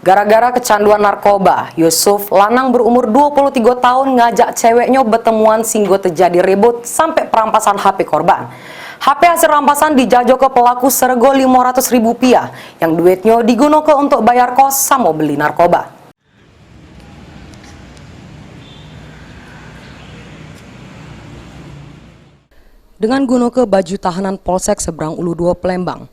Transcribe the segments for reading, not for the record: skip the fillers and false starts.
Gara-gara kecanduan narkoba, Yusuf Lanang berumur 23 tahun ngajak ceweknya bertemuan sehingga terjadi ribut sampai perampasan HP korban. HP hasil rampasan dijajah ke pelaku serego Rp500.000 yang duitnya digunakan untuk bayar kos sama beli narkoba. Dengan gunakan baju tahanan Polsek Seberang Ulu 2 Palembang,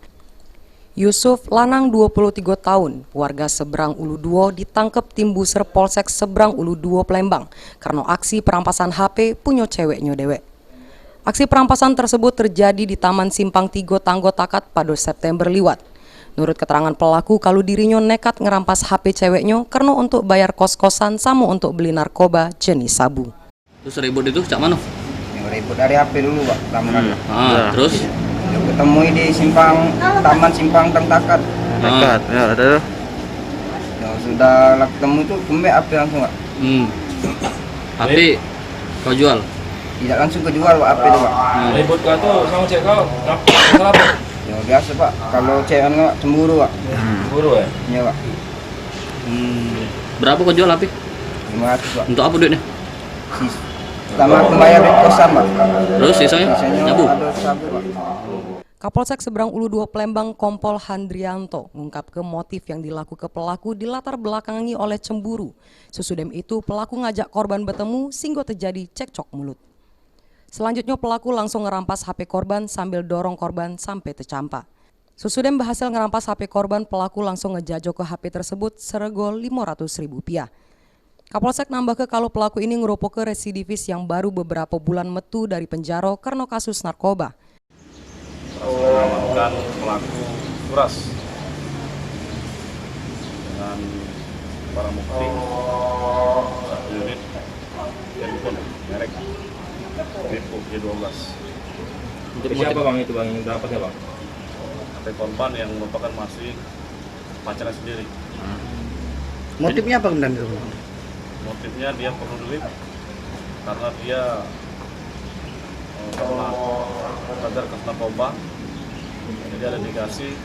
Yusuf Lanang 23 tahun, warga Seberang Ulu 2 ditangkap tim buser Polsek Seberang Ulu 2 Palembang karena aksi perampasan HP punya ceweknya dewek. Aksi perampasan tersebut terjadi di Taman Simpang 3 Tanggo Takat pada September liwat. Menurut keterangan pelaku, kalau dirinya nekat ngerampas HP ceweknya karena untuk bayar kos-kosan sama untuk beli narkoba jenis sabu. Terus ribut itu cak mana? Ribut dari HP dulu, Pak. Terus? Ketemu di Taman Simpang Takat. Takat, ya ada. Ya, sudah ketemu itu kembali HP langsung, Pak. HP kau jual? Tidak langsung kejual, Pak, HP itu, Pak. Ribut kau tuh sama cewek kau, masalah apa? Ya biasa, Pak. Kalau cewek nggak cemburu, Pak. Cemburu ya? Iya, Pak. Berapa kau jual HP? 500, Pak. Untuk apa duitnya? Pertama membayar kosan, Pak. Terus sisanya nyabu? Ada sabu, Pak. Kapolsek Seberang Ulu 2 Palembang Kompol Handrianto mengungkapkan motif yang dilakukan pelaku dilatar belakangi oleh cemburu. Sesudem itu pelaku ngajak korban bertemu sehingga terjadi cekcok mulut. Selanjutnya pelaku langsung ngerampas HP korban sambil dorong korban sampai tercampak. Sesudem berhasil ngerampas HP korban, pelaku langsung ngejajah ke HP tersebut serego Rp500.000. Kapolsek nambah ke kalau pelaku ini ngeropok ke residivis yang baru beberapa bulan metu dari penjara karena kasus narkoba. Mengamankan pelaku kuras dengan barang bukti 1 unit handphone merek Vivo Y12. Siapa bang itu bang yang dapatnya bang? HP korban yang merupakan masih pacarnya sendiri. Motifnya apa kemudian itu? Motifnya dia perlu duit karena dia pernah belajar ke narkoba, jadi ada indikasi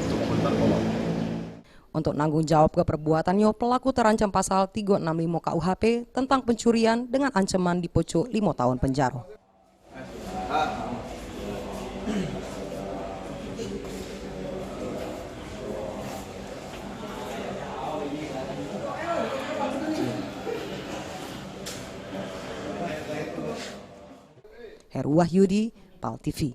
untuk membeli narkoba. Untuk nanggung jawab ke perbuatannya, pelaku terancam pasal 365 KUHP tentang pencurian dengan ancaman dipocok 5 tahun penjara. Heru Wahyudi, PAL TV.